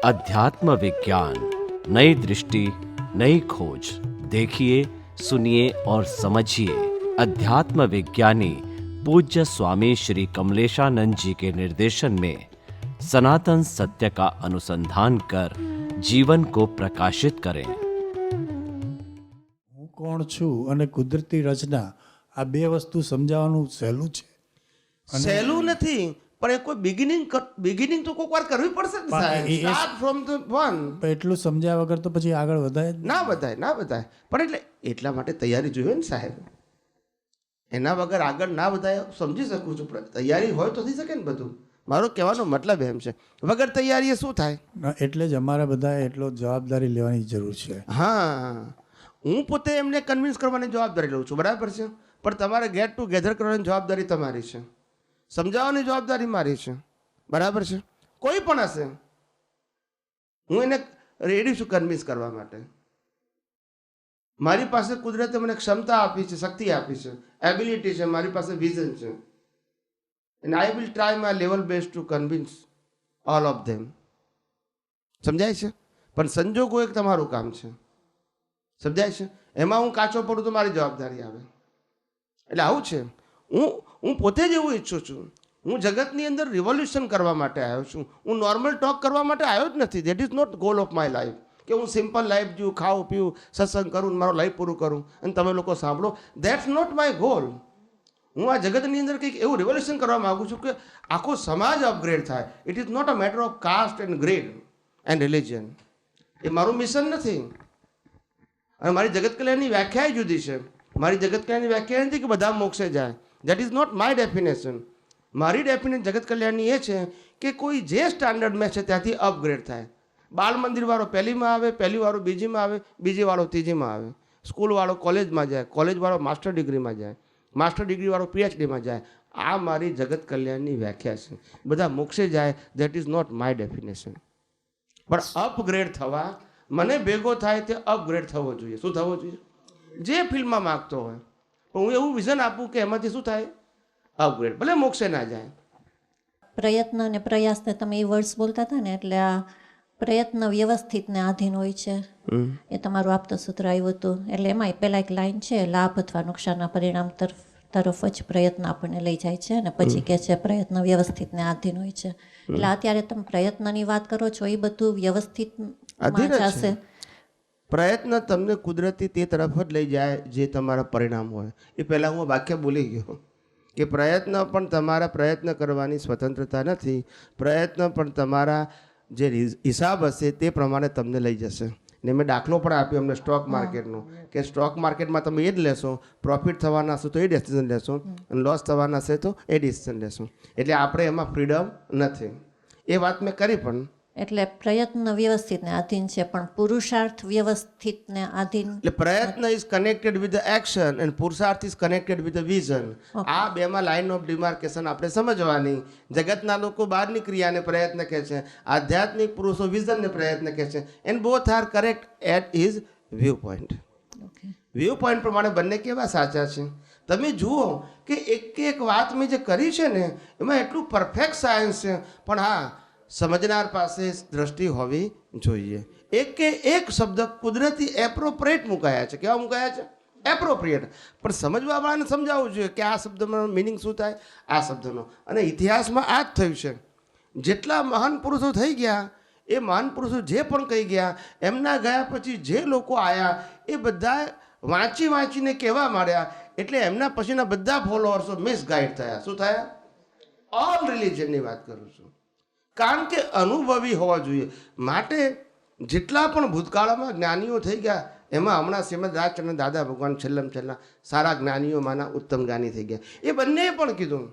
अध्यात्म विज्ञान, नई दृष्टि, नई खोज। देखिए, सुनिए और समझिए अध्यात्म विज्ञानी पूज्य स्वामी श्री कमलेशानंद जी के निर्देशन में सनातन सत्य का अनुसंधान कर जीवन को प्रकाशित करें। હું કોણ છું અને કુદરતી રચના આ બે વસ્તુ સમજાવવાનું સહેલું છે. સહેલું નથી, પણ એ કોઈ બિગિનિંગ તો કોઈક વાર કરવી પડશે ને સાહેબ. Start from the one. પણ એટલું સમજ્યા વગર તો પછી આગળ વધાય જ નહીં. ના બધાય પણ એટલા માટે તૈયારી જોઈએ ને સાહેબ. એના વગર આગળ ના વધાય સમજી શકું છું, પણ તૈયારી હોય તો થઈ શકે ને બધું. મારો કહેવાનો મતલબ એમ છે, વગર તૈયારીએ શું થાય. એટલે જ અમારે બધા એટલો જવાબદારી લેવાની જરૂર છે. હા, હું પોતે એમને કન્વિન્સ કરવાની જવાબદારી લઉં છું, બરાબર છે, પણ તમારે ગેટ ટુગેધર કરવાની જવાબદારી તમારી છે, સમજાવવાની જવાબદારી મારી છે, બરાબર છે. કોઈ પણ હશે, હું એને રેડી છું કન્વિન્સ કરવા માટે. મારી પાસે કુદરતે મને ક્ષમતા આપી છે, શક્તિ આપી છે, એબિલિટી છે, મારી પાસે વિઝન છે, and I will try my level best two convince all of them. સમજાય છે? પણ સંજોગો એક તમારું કામ છે, સમજાય છે? એમાં હું કાચો પડું તો મારી જવાબદારી આવે. એટલે આવું છે. હું પોતે જ એવું ઈચ્છું છું. હું જગતની અંદર રિવોલ્યુશન કરવા માટે આવ્યો છું. હું નોર્મલ ટોક કરવા માટે આવ્યો જ નથી. That is not goal of my life કે હું સિમ્પલ લાઈફ જીવું, ખાઉં પીવું, સત્સંગ કરું, મારો લાઈફ પૂરું કરું અને તમે લોકો સાંભળો. That's not my goal. હું આ જગતની અંદર કંઈક એવું રિવોલ્યુશન કરવા માગું છું કે આખો સમાજ અપગ્રેડ થાય. It is not a matter of caste and grade and religion. એ મારું મિશન નથી. અને મારી જગત કલ્યાણની વ્યાખ્યા જુદી છે. મારી જગત કલ્યાણની વ્યાખ્યા નથી કે બધા મોક્ષે જાય. That is not my definition. મારી ડેફિનેશન જગત કલ્યાણની એ છે કે કોઈ જે સ્ટાન્ડર્ડમાં છે ત્યાંથી અપગ્રેડ થાય. બાળ મંદિરવાળો પહેલીમાં આવે, પહેલીવાળો બીજીમાં આવે, બીજીવાળો ત્રીજીમાં આવે, સ્કૂલવાળો કોલેજમાં જાય, કોલેજવાળો માસ્ટર ડિગ્રીમાં જાય, માસ્ટર ડિગ્રીવાળો પીએચડીમાં જાય. આ મારી જગત કલ્યાણની વ્યાખ્યા છે. બધા મોક્ષે જાય, that is not my definition. પણ અપગ્રેડ થવા, મને ભેગો થાય તે અપગ્રેડ થવો જોઈએ. શું થવો જોઈએ? જે ફિલ્ડમાં માગતો હોય, પણ હું એવું વિઝન આપું કે એમાંથી શું થાય? અપગ્રેડ. ભલે મોક્ષે ના જાય. પ્રયત્ન અને પ્રયાસને તમે એ વર્ડ્સ બોલતા હતા ને, એટલે આ પ્રયત્ન વ્યવસ્થિતને આધીન હોય છે, એ તમારું આપતા સૂત્ર આવ્યું હતું. એટલે એમાં પહેલા એક લાઈન છે, લાભ અથવા નુકસાનના પરિણામ તરફ જ પ્રયત્ન આપણને લઈ જાય છે, અને પછી કે છે પ્રયત્ન વ્યવસ્થિતને આધીન હોય છે. એટલે અત્યારે તમે પ્રયત્નની વાત કરો છો, એ બધું વ્યવસ્થિત જશે. પ્રયત્ન તમને કુદરતી તે તરફ જ લઈ જાય જે તમારા પરિણામ હોય. એ પહેલાં હું વાક્ય ભૂલી ગયો કે પ્રયત્ન પણ તમારા પ્રયત્ન કરવાની સ્વતંત્રતા નથી. પ્રયત્ન પણ તમારા જે હિસાબ હશે તે પ્રમાણે તમને લઈ જશે. ને મેં દાખલો પણ આપ્યો અમને સ્ટોક માર્કેટનો, કે સ્ટોક માર્કેટમાં તમે એ જ લેશો, પ્રોફિટ થવાના હશે તો એ ડિસિઝન લેશો, અને લોસ થવાના હશે તો એ ડિસિઝન લેશો. એટલે આપણે એમાં ફ્રીડમ નથી. એ વાત મેં કરી. પણ એટલે પ્રયત્ન વ્યવસ્થિતને આધીન છે, પણ પુરુષાર્થ વ્યવસ્થિતને આધીન. એટલે પ્રયત્ન is connected with the action and પુરુષાર્થ is connected with the vision. આ બેમાં લાઇન ઓફ ડિમાર્કેશન આપણે સમજવાની. જગતના લોકો બહારની ક્રિયાને પ્રયત્ન કહે છે, આધ્યાત્મિક પુરુષો વિઝનને પ્રયત્ન કહે છે. And both are correct at his viewpoint. Viewpoint પ્રમાણે બંને કેવા સાચા છે. તમે જુઓ કે એક વાત મેં જે કરી છે ને, એમાં એટલું પરફેક્ટ સાયન્સ છે, પણ હા, સમજનાર પાસે દ્રષ્ટિ હોવી જોઈએ. એક શબ્દ કુદરતી એપ્રોપ્રિએટ મુકાયા છે. કેવા મુકાયા છે? એપ્રોપ્રિએટ. પણ સમજવાવાળાને સમજાવવું જોઈએ કે આ શબ્દનો મિનિંગ શું થાય, આ શબ્દનો. અને ઇતિહાસમાં આ જ થયું છે. જેટલા મહાન પુરુષો થઈ ગયા, એ મહાન પુરુષો જે પણ કહી ગયા, એમના ગયા પછી જે લોકો આવ્યા, એ બધા વાંચીને કહેવા માંડ્યા. એટલે એમના પછીના બધા ફોલોઅર્સો મિસગાઈડ થયા. શું થયા? ઓલ રિલિજનની વાત કરું છું. કારણ કે અનુભવી હોવા જોઈએ. માટે જેટલા પણ ભૂતકાળમાં જ્ઞાનીઓ થઈ ગયા, એમાં હમણાં શ્રીમદ રાજચંદ્ર દાદા ભગવાન છેલ્લા સારા જ્ઞાનીઓમાંના ઉત્તમ જ્ઞાની થઈ ગયા. એ બંનેએ પણ કીધું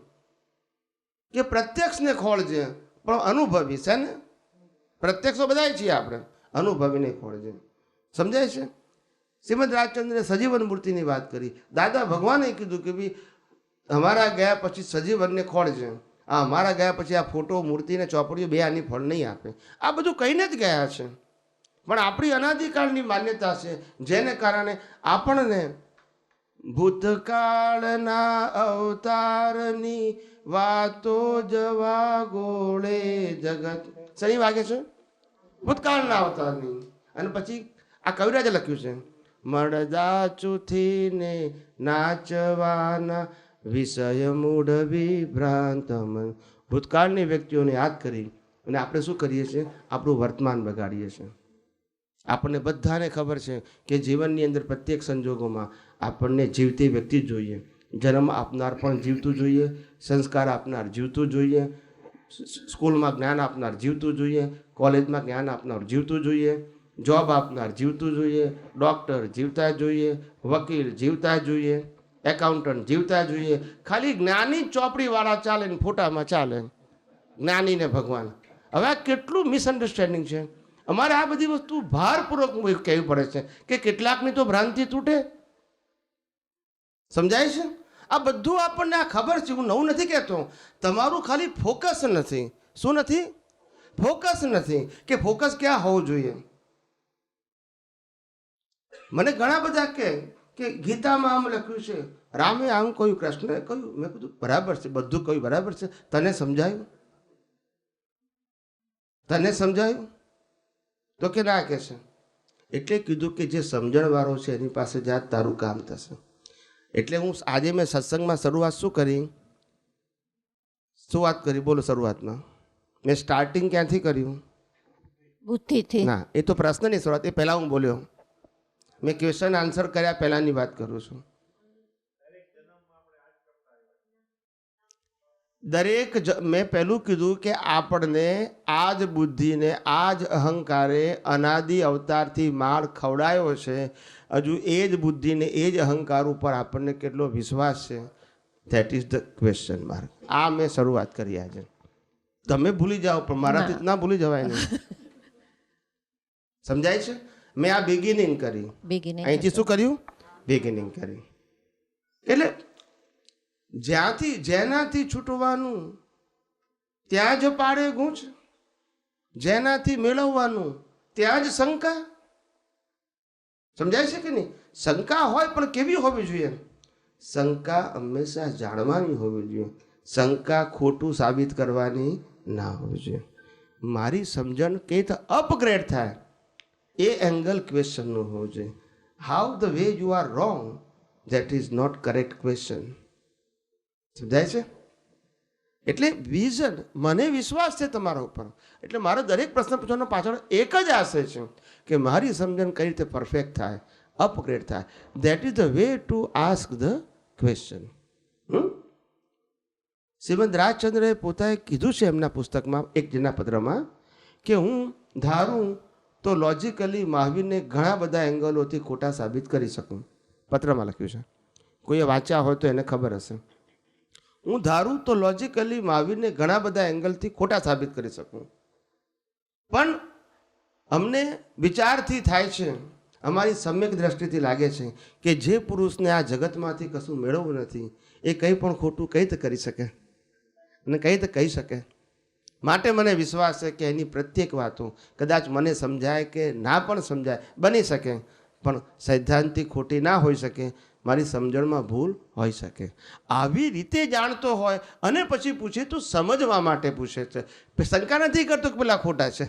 કે પ્રત્યક્ષને ખોળજે, પણ અનુભવી છે ને. પ્રત્યક્ષો બધા છીએ આપણે, અનુભવીને ખોળજે. સમજાય છે? શ્રીમદ રાજચંદ્રે સજીવન મૂર્તિની વાત કરી. દાદા ભગવાને કીધું કે ભાઈ અમારા ગયા પછી સજીવનને ખોળજે. અમારા ગયા પછી આ ફોટો, મૂર્તિને ચોપડીઓ બે આની ફળ નહીં આપે. આ બધું કહીને જ ગયા છે. પણ આપણી અનાદિકાળની માન્યતા છે, જેને કારણે આપણને ભૂતકાળના અવતારની વાતો જવા ગોળે જગત. શનિ વાગે છે ભૂતકાળના અવતારની. અને પછી આ કવિરાજે લખ્યું છે, મળદા ચૂથીને નાચવાના વિષય મૂઢ વિભ્રાંત મન. ભૂતકાળની વ્યક્તિઓને યાદ કરી અને આપણે શું કરીએ છીએ? આપણું વર્તમાન બગાડીએ છીએ. આપણને બધાને ખબર છે કે જીવનની અંદર પ્રત્યેક સંજોગોમાં આપણને જીવતી વ્યક્તિ જ જોઈએ. જન્મ આપનાર પણ જીવતું જોઈએ, સંસ્કાર આપનાર જીવતું જોઈએ, સ્કૂલમાં જ્ઞાન આપનાર જીવતું જોઈએ, કોલેજમાં જ્ઞાન આપનાર જીવતું જોઈએ, જોબ આપનાર જીવતું જોઈએ, ડૉક્ટર જીવતા જોઈએ, વકીલ જીવતા જોઈએ, એકાઉન્ટન્ટ જીવતા જોઈએ. ખાલી જ્ઞાની ચોપડીવાળા ચાલે ને ફોટામાં ચાલે, જ્ઞાનીને ભગવાન. હવે આ કેટલું મિસઅન્ડરસ્ટેન્ડિંગ છે. અમારે આ બધી વસ્તુ ભારપૂર્વક કહેવી પડે છે કે કેટલાકની તો ભ્રાંતિ તૂટે. સમજાય છે? આ બધું આપણને આ ખબર છે. હું નવું નથી કહેતો. તમારું ખાલી ફોકસ નથી. શું નથી? ફોકસ નથી. કે ફોકસ ક્યાં હોવું જોઈએ? મને ઘણા બધા કે ગીતામાં આમ લખ્યું છે, રામે આમ કહ્યું, કૃષ્ણએ કહ્યું. મેં કીધું બરાબર છે, બધું કહ્યું બરાબર છે. તને સમજાયું? તને સમજાયું? તો કે ના કે છે. એટલે કીધું કે જે સમજણવાળો છે એની પાસે જા, તારું કામ થશે. એટલે હું આજે મેં સત્સંગમાં શરૂઆત શું કરી? શું વાત કરી? બોલો. શરૂઆતમાં મેં સ્ટાર્ટિંગ ક્યાંથી કર્યું? બુદ્ધિથી. ના, એ તો પ્રશ્નની શરૂઆત, એ પહેલાં હું બોલ્યો. મેં ક્વેશ્ચન આન્સર કર્યા પહેલાંની વાત કરું છું. મેં પહેલું કીધું કે આપણને આ જ બુદ્ધિને, આ જ અહંકારે અનાદિ અવતારથી માળ ખવડાયો છે. હજુ એ જ બુદ્ધિને, એ જ અહંકાર ઉપર આપણને કેટલો વિશ્વાસ છે? That is the question mark. આ મેં શરૂઆત કરી આજે. તમે ભૂલી જાઓ પણ મારાથી ના ભૂલી જવાય નહીં. સમજાય છે? મેં આ બિગિનિંગ કરી. અહીંથી શું કર્યું? બિગિનિંગ કરી. એટલે જેનાથી છૂટવાનું ત્યાં જ પાડે ગૂંચ, જેનાથી મેળવવાનું ત્યાં જ શંકા. સમજાય છે કે નહીં? શંકા હોય પણ કેવી હોવી જોઈએ? શંકા હંમેશા જાણવાની હોવી જોઈએ. શંકા ખોટું સાબિત કરવાની ના હોવી જોઈએ. મારી સમજણ કઈ રીતે અપગ્રેડ થાય એ એંગલ ક્વેશ્ચનનું હોવું જોઈએ. How the way you are wrong, that is not correct question. સમજાય છે? એટલે વિઝન, મને વિશ્વાસ છે તમારા ઉપર. એટલે મારો દરેક પ્રશ્ન પૂછવાનો પાછળ એક જ આશય છે કે મારી સમજણ કઈ રીતે પરફેક્ટ થાય, અપગ્રેડ થાય. That is the way to ask the question. Shrimad રાજચંદ્રએ પોતાએ કીધું છે એમના પુસ્તકમાં, એક જેના પત્રમાં, કે હું ધારું તો લોજિકલી મહાવીરને ઘણા બધા એંગલોથી ખોટા સાબિત કરી શકું. પત્રમાં લખ્યું છે, કોઈએ વાંચ્યા હોય તો એને ખબર હશે. હું ધારું તો લોજિકલી મહાવીરને ઘણા બધા એંગલથી ખોટા સાબિત કરી શકું. પણ અમને વિચારથી થાય છે, અમારી સમ્યક દ્રષ્ટિથી લાગે છે કે જે પુરુષને આ જગતમાંથી કશું મેળવવું નથી એ કંઈ પણ ખોટું કઈ રીતે કરી શકે અને કઈ રીતે કહી શકે. માટે મને વિશ્વાસ છે કે એની પ્રત્યેક વાતો કદાચ મને સમજાય કે ના પણ સમજાય, બની શકે, પણ સૈદ્ધાંતિક ખોટી ના હોઈ શકે, મારી સમજણમાં ભૂલ હોઈ શકે. આવી રીતે જાણતો હોય અને પછી પૂછે તો સમજવા માટે પૂછે છે, શંકા નથી કરતો કે પેલા ખોટા છે.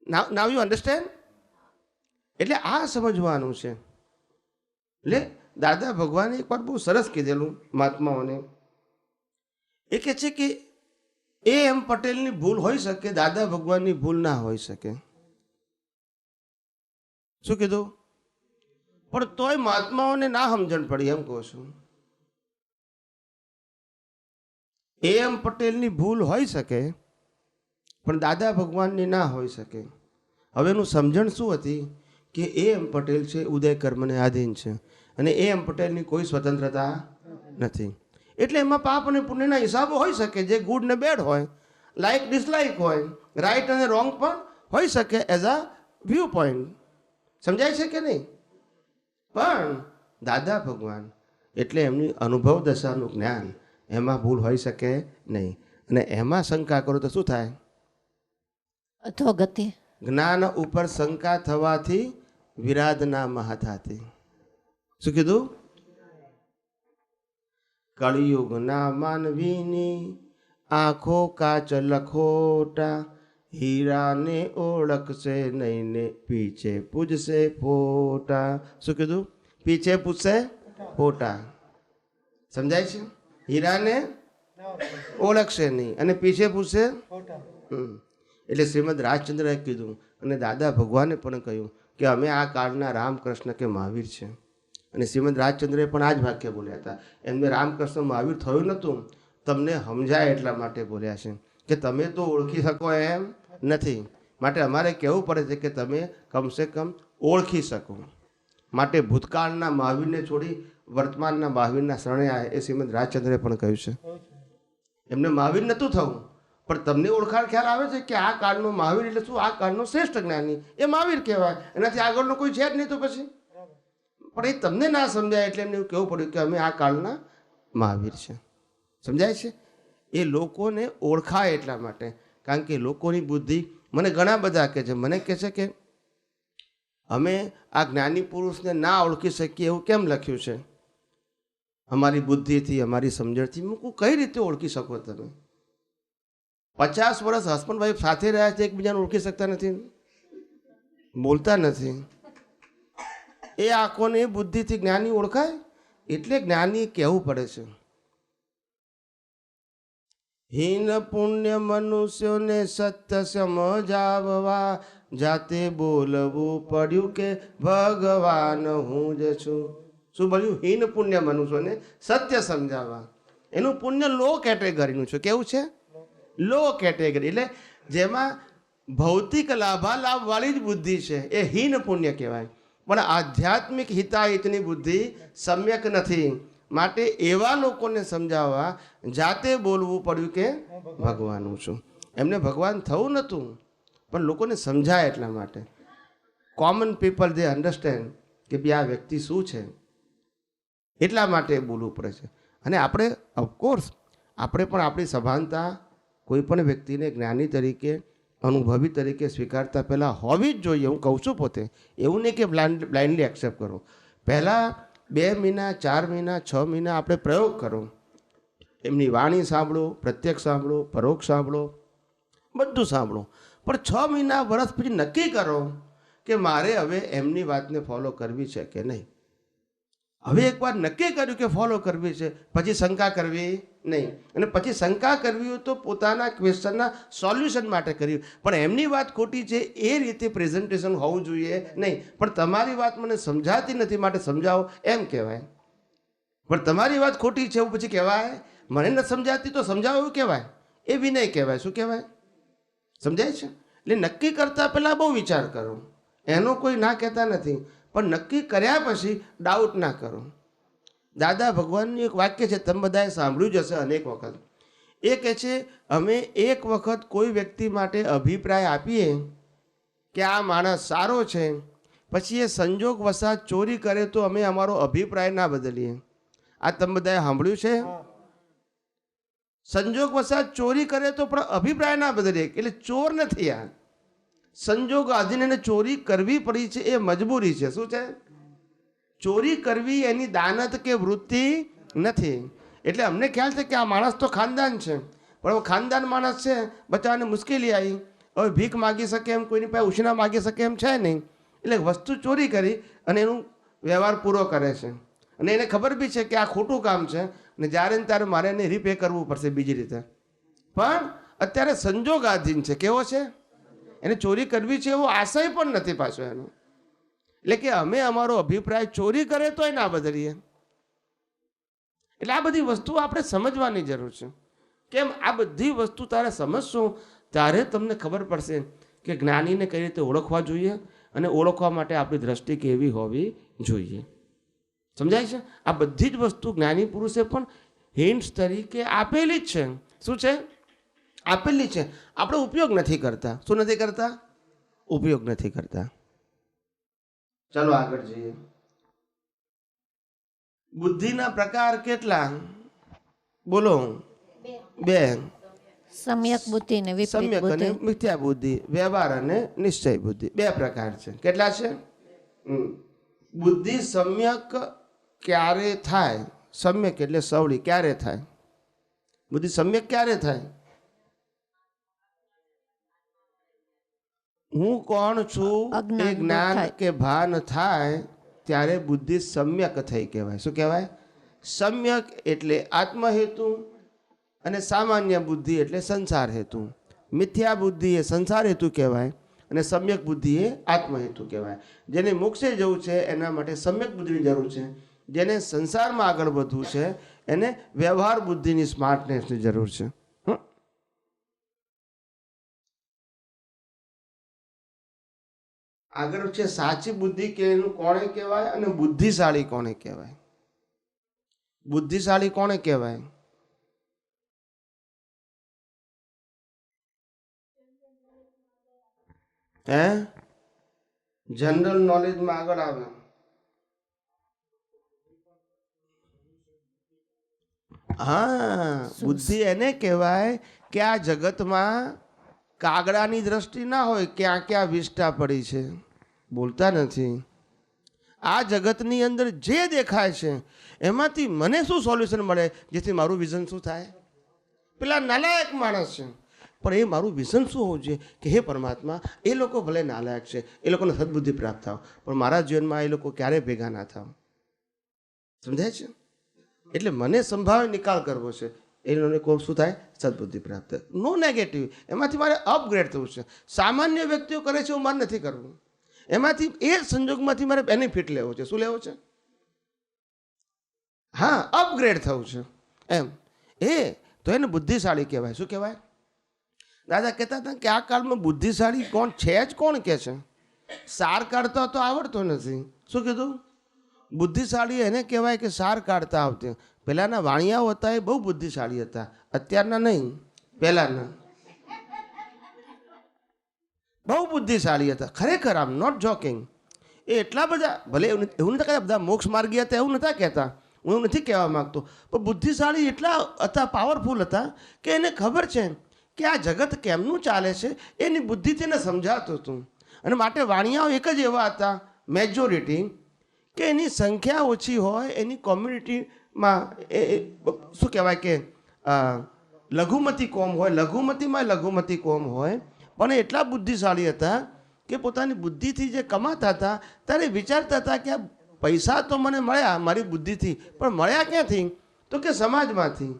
Now you understand? એટલે આ સમજવાનું છે. એટલે દાદા ભગવાને એક વાર બહુ સરસ કીધેલું મહાત્માઓને. એ કહે છે કે એમ પટેલની ભૂલ હોઈ શકે, દાદા ભગવાનની ભૂલ ના હોઈ શકે. શું કીધું? પણ તોય મહાત્માઓને ના સમજણ પડી, એમ કહું છું. એમ પટેલની ભૂલ હોઈ શકે પણ દાદા ભગવાનની ના હોઈ શકે. હવે એનું સમજણ શું હતી કે એમ પટેલ છે ઉદય કર્મને આધીન છે અને એમ પટેલની કોઈ સ્વતંત્રતા નથી. એટલે એમાં પાપ અને પુણ્યના હિસાબો હોઈ શકે, જે ગુડ ને બેડ હોય, લાઇક ડિસલાઇક હોય, રાઈટ અને રોંગ પણ હોઈ શકે એઝ અ વ્યૂ પોઈન્ટ. સમજાય છે કે નહીં? પણ દાદા ભગવાન એટલે એમની અનુભવ દશાનું જ્ઞાન, એમાં ભૂલ હોઈ શકે નહીં. અને એમાં શંકા કરો તો શું થાય? અધોગતિ. જ્ઞાન ઉપર શંકા થવાથી વિરાધના મહાથાથી. શું કીધું? કળિયુગના માનવીની આંખો કાચ લખોટા, હીરાને ઓળખશે નહીં ને પીછે પૂજશે ફોટા. શું કીધું? પીછે પૂછશે ફોટા. સમજાય છે? હીરાને ઓળખશે નહીં અને પીછે પૂછશે. એટલે શ્રીમદ રાજચંદ્રએ કીધું અને દાદા ભગવાને પણ કહ્યું કે અમે આ કાળના રામકૃષ્ણ કે મહાવીર છે. અને શ્રીમદ રાજચંદ્રએ પણ આ જ વાક્ય બોલ્યા હતા. એમને રામકૃષ્ણ મહાવીર થયું નહોતું, તમને સમજાય એટલા માટે બોલ્યા છે કે તમે તો ઓળખી શકો એમ નથી. માટે અમારે કહેવું પડે છે કે તમે કમસે કમ ઓળખી શકો. માટે ભૂતકાળના મહાવીરને છોડી વર્તમાનના મહાવીરના શરણે આવે એ શ્રીમદ રાજચંદ્રએ પણ કહ્યું છે. એમને મહાવીર નહોતું થવું, પણ તમને ઓળખાણ ખ્યાલ આવે છે કે આ કાળનો મહાવીર એટલે શું? આ કાળનો શ્રેષ્ઠ જ્ઞાની એ મહાવીર કહેવાય. એનાથી આગળનો કોઈ છે જ નહીં તો પછી. પણ એ તમને ના સમજાય એટલે એમને એવું કહેવું પડ્યું કે અમે આ કાળના મહાવીર છે. સમજાય છે? એ લોકોને ઓળખાય એટલા માટે. કારણ કે લોકોની બુદ્ધિ મને ઘણા બધા કહે છે, મને કહે છે કે અમે આ જ્ઞાની પુરુષને ના ઓળખી શકીએ એવું કેમ લખ્યું છે? અમારી બુદ્ધિથી, અમારી સમજણથી. હું કઈ રીતે ઓળખી શકો તમે? 50 વર્ષ હસબન્ડ વાઈફ સાથે રહ્યા છે, એકબીજાને ઓળખી શકતા નથી, બોલતા નથી. એ આંખોને એ બુદ્ધિથી જ્ઞાની ઓળખાય? એટલે જ્ઞાની કહેવું પડે છે. હીન પુણ્ય મનુષ્યોને સત્ય સમજાવવા જાતે બોલવું પડ્યું કે ભગવાન હું જ છું. શું બોલ્યું? હીન પુણ્ય મનુષ્યોને સત્ય સમજાવવા. એનું પુણ્ય લો કેટેગરીનું છે. કેવું છે? લો કેટેગરી. એટલે જેમાં ભૌતિક લાભાલાભ વાળી જ બુદ્ધિ છે એ હીન પુણ્ય કહેવાય. પણ આધ્યાત્મિક હિતાહિતની બુદ્ધિ સમ્યક નથી. માટે એવા લોકોને સમજાવવા જાતે બોલવું પડ્યું કે ભગવાનનું છું. એમને ભગવાન થવું નહોતું, પણ લોકોને સમજાય એટલા માટે. કોમન પીપલ દે અન્ડરસ્ટેન્ડ કે ભાઈ આ વ્યક્તિ શું છે, એટલા માટે બોલવું પડે છે. અને આપણે ઓફકોર્સ આપણે પણ આપણી સભાનતા કોઈ પણ વ્યક્તિને જ્ઞાની તરીકે, અનુભવી તરીકે સ્વીકારતા પહેલાં હોવી જ જોઈએ. હું કહું છું પોતે. એવું નહીં કે બ્લાઇન્ડલી એક્સેપ્ટ કરો. પહેલાં 2 મહિના, 4 મહિના, 6 મહિના આપણે પ્રયોગ કરો. એમની વાણી સાંભળો, પ્રત્યક્ષ સાંભળો, પરોક્ષ સાંભળો, બધું સાંભળો. પણ 6 મહિના, વર્ષ પછી નક્કી કરો કે મારે હવે એમની વાતને ફોલો કરવી છે કે નહીં. હવે એકવાર નક્કી કર્યું કે ફોલો કરવી છે, પછી શંકા કરવી નહીં. અને પછી શંકા કરવી હોય તો પોતાના ક્વેશ્ચનના સોલ્યુશન માટે કર્યું. પણ એમની વાત ખોટી છે એ રીતે પ્રેઝન્ટેશન હોવું જોઈએ નહીં. પણ તમારી વાત મને સમજાતી નથી માટે સમજાવો એમ કહેવાય. પણ તમારી વાત ખોટી છે એવું પછી કહેવાય? મને નથી સમજાતી તો સમજાવો એવું કહેવાય? એ વિનય કહેવાય. શું કહેવાય? સમજાય છે? એટલે નક્કી કરતાં પહેલાં બહુ વિચાર કરો. એનો કોઈ ના કહેતા નથી, પણ નક્કી કર્યા પછી ડાઉટ ના કરો. દાદા ભગવાનનું એક વાક્ય છે, તમે બધાએ સાંભળ્યું જ હશે અનેક વખત. એ કહે છે અમે એક વખત કોઈ વ્યક્તિ માટે અભિપ્રાય આપીએ કે આ માણસ સારો છે, પછી એ સંજોગ વસાત ચોરી કરે તો અમે અમારો અભિપ્રાય ના બદલીએ. આ તમે બધાએ સાંભળ્યું છે? સંજોગ વસાત ચોરી કરે તો પણ અભિપ્રાય ના બદલીએ. એટલે ચોર નથી આ, સંજોગ આધીન એને ચોરી કરવી પડી છે, એ મજબૂરી છે. શું છે? ચોરી કરવી એની દાનત કે વૃત્તિ નથી. એટલે અમને ખ્યાલ છે કે આ માણસ તો ખાનદાન છે, પણ હવે ખાનદાન માણસ છે, બચાવવાને મુશ્કેલી આવી, હવે ભીખ માગી શકે એમ, કોઈની પાસે ઉછીના માગી શકે એમ છે નહીં. એટલે વસ્તુ ચોરી કરી અને એનું વ્યવહાર પૂરો કરે છે. અને એને ખબર બી છે કે આ ખોટું કામ છે અને જ્યારે ને ત્યારે મારે એને રીપે કરવું પડશે બીજી રીતે. પણ અત્યારે સંજોગ આધીન છે. કેવો છે? એને ચોરી કરવી છે એવો આશય પણ નથી પાછો એનો. એટલે કે અમે અમારો અભિપ્રાય ચોરી કરે તોય ના બદલીએ. એટલે આ બધી વસ્તુ આપણે સમજવાની જરૂર છે. કેમ? આ બધી વસ્તુ તારે સમજશો ત્યારે તમને ખબર પડશે કે જ્ઞાનીને કઈ રીતે ઓળખવા જોઈએ અને ઓળખવા માટે આપણી દ્રષ્ટિ કેવી હોવી જોઈએ. સમજાય છે? આ બધી જ વસ્તુ જ્ઞાની પુરુષે પણ હિન્ટ્સ તરીકે આપેલી જ છે. શું છે? આપેલી છે. આપણે ઉપયોગ નથી કરતા. શું નથી કરતા? ઉપયોગ નથી કરતા. ચાલો આગળ જઈએ. બુદ્ધિના પ્રકાર કેટલા? બોલો. 2. સમ્યક બુદ્ધિ ને વિપરીત સમ્યક અને બુદ્ધિ. મિથ્યા બુદ્ધિ, વ્યવહાર અને નિશ્ચય બુદ્ધિ. 2 પ્રકાર છે. કેટલા છે? બુદ્ધિ સમ્યક ક્યારે થાય? સમ્યક એટલે સવળી. ક્યારે થાય? બુદ્ધિ સમ્યક ક્યારે થાય? હું કોણ છું અજ્ઞાન એ જ્ઞાન થાય. કે ભાન થાય ત્યારે બુદ્ધિ સમ્યક થઈ કહેવાય. શું કહેવાય? સમ્યક એટલે આત્મહેતુ અને સામાન્ય બુદ્ધિ એટલે સંસાર હેતુ. મિથ્યા બુદ્ધિ એ સંસાર હેતુ કહેવાય અને સમ્યક બુદ્ધિ એ આત્મહેતુ કહેવાય. જેને મોક્ષે જવું છે એના માટે સમ્યક બુદ્ધિની જરૂર છે. જેને સંસારમાં આગળ વધવું છે એને વ્યવહાર બુદ્ધિની સ્માર્ટનેસની જરૂર છે. આગળ છે સાચી બુદ્ધિ કે એનું કોણે કહેવાય અને બુદ્ધિશાળી કોને કહેવાય. બુદ્ધિશાળી કોને કહેવાય? હે જનરલ નોલેજમાં આગળ આવે. હા, બુદ્ધિ એને કહેવાય કે આ જગતમાં કાગડાની દ્રષ્ટિ ના હોય ક્યાં ક્યાં વિષ્ટા પડી છે, બોલતા નથી. આ જગતની અંદર જે દેખાય છે એમાંથી મને શું સોલ્યુશન મળે જેથી મારું વિઝન શું થાય? પેલા નાલાયક માણસ છે પણ એ મારું વિઝન શું હોવું જોઈએ કે હે પરમાત્મા, એ લોકો ભલે નાલાયક છે, એ લોકોને સદબુદ્ધિ પ્રાપ્ત થાવ, પણ મારા જીવનમાં એ લોકો ક્યારેય ભેગા ના થાવ. સમજાય છે? એટલે મને સંભાવે નિકાલ કરવો છે, એને કોઈ શું થાય? સદબુદ્ધિ પ્રાપ્ત. નો નેગેટિવ, એમાંથી મારે અપગ્રેડ થવું છે. સામાન્ય વ્યક્તિઓ કરે છે એવું મારે નથી કરવું. એમાંથી એ સંજોગમાંથી મારે બેનિફિટ લેવો છે. શું લેવો છે? હા, અપગ્રેડ થવું છે એમ. એ તો એને બુદ્ધિશાળી કહેવાય. શું કહેવાય? દાદા કહેતા હતા કે આ કાળમાં બુદ્ધિશાળી કોણ છે જ કોણ કે છે? સાર કાઢતા તો આવડતો નથી. શું કીધું? બુદ્ધિશાળી એને કહેવાય કે સાર કાઢતા આવતી. પહેલાંના વાણિયાઓ હતા એ બહુ બુદ્ધિશાળી હતા, અત્યારના નહીં, પહેલાંના બહુ બુદ્ધિશાળી હતા ખરેખર. આમ નોટ જોકિંગ. એ એટલા બધા, ભલે એવું નથી કહેતા બધા મોક્ષ માર્ગી હતા, એવું નહોતા કહેતા, હું એવું નથી કહેવા માગતો, પણ બુદ્ધિશાળી એટલા હતા, પાવરફુલ હતા કે એને ખબર છે કે આ જગત કેમનું ચાલે છે એની બુદ્ધિથી એને સમજાતું હતું. અને માટે વાણિયાઓ એક જ એવા હતા, મેજોરિટી, કે એની સંખ્યા ઓછી હોય, એની કોમ્યુનિટીમાં એ શું કહેવાય કે લઘુમતી કોમ હોય, લઘુમતીમાં લઘુમતી કોમ હોય, પણ એટલા બુદ્ધિશાળી હતા કે પોતાની બુદ્ધિથી જે કમાતા હતા ત્યારે વિચારતા હતા કે આ પૈસા તો મને મળ્યા મારી બુદ્ધિથી, પણ મળ્યા ક્યાંથી? તો કે સમાજમાંથી.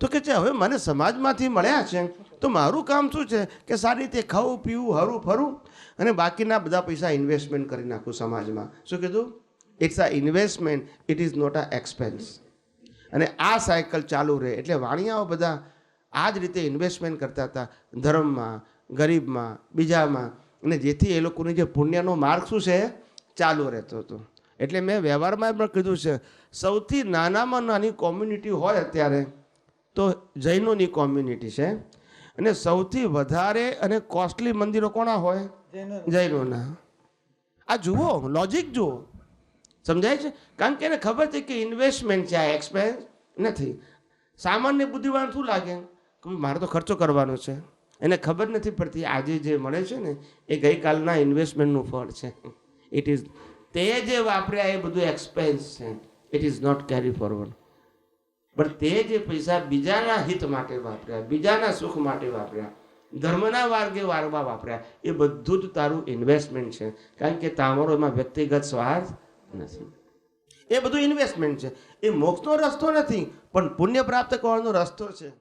તો કે છે હવે મને સમાજમાંથી મળ્યા છે તો મારું કામ શું છે કે સારી રીતે ખાવું પીવું હરું ફરું અને બાકીના બધા પૈસા ઇન્વેસ્ટમેન્ટ કરી નાખું સમાજમાં. શું કીધું? It's a investment, it is not a expense. અને આ સાયકલ ચાલુ રહે એટલે વાણિયાઓ બધા આ જ રીતે ઇન્વેસ્ટમેન્ટ કરતા હતા, ધર્મમાં, ગરીબમાં, બીજામાં, અને જેથી એ લોકોની જે પુણ્યનો માર્ગ શું છે ચાલુ રહેતો હતો. એટલે મેં વ્યવહારમાં પણ કીધું છે, સૌથી નાનામાં નાની કોમ્યુનિટી હોય અત્યારે તો જૈનોની કોમ્યુનિટી છે, અને સૌથી વધારે અને કોસ્ટલી મંદિરો કોના હોય? જૈનોના. આ જુઓ, લોજિક જુઓ, સમજાય છે? કારણ કે એને ખબર છે કે ઇન્વેસ્ટમેન્ટ છે, આ એક્સપેન્સ નથી. સામાન્ય બુદ્ધિવાળા શું લાગે કે મારે તો ખર્ચો કરવાનો છે, એને ખબર નથી પડતી આજે જે મળે છે ને એ ગઈકાલના ઇન્વેસ્ટમેન્ટનું ફળ છે. ઇટ ઇઝ તે જે વાપર્યા એ બધું એક્સપેન્સ છે, it is not carry forward. પણ તે જે પૈસા બીજાના હિત માટે વાપર્યા, બીજાના સુખ માટે વાપર્યા, ધર્મના માર્ગે વારવા વાપર્યા, એ બધું જ તારું ઇન્વેસ્ટમેન્ટ છે. કારણ કે તમારો એમાં વ્યક્તિગત સ્વાર્થ નથી. એ બધું ઇન્વેસ્ટમેન્ટ છે. એ મોક્ષનો રસ્તો નથી પણ પુણ્ય પ્રાપ્ત કરવાનો રસ્તો છે.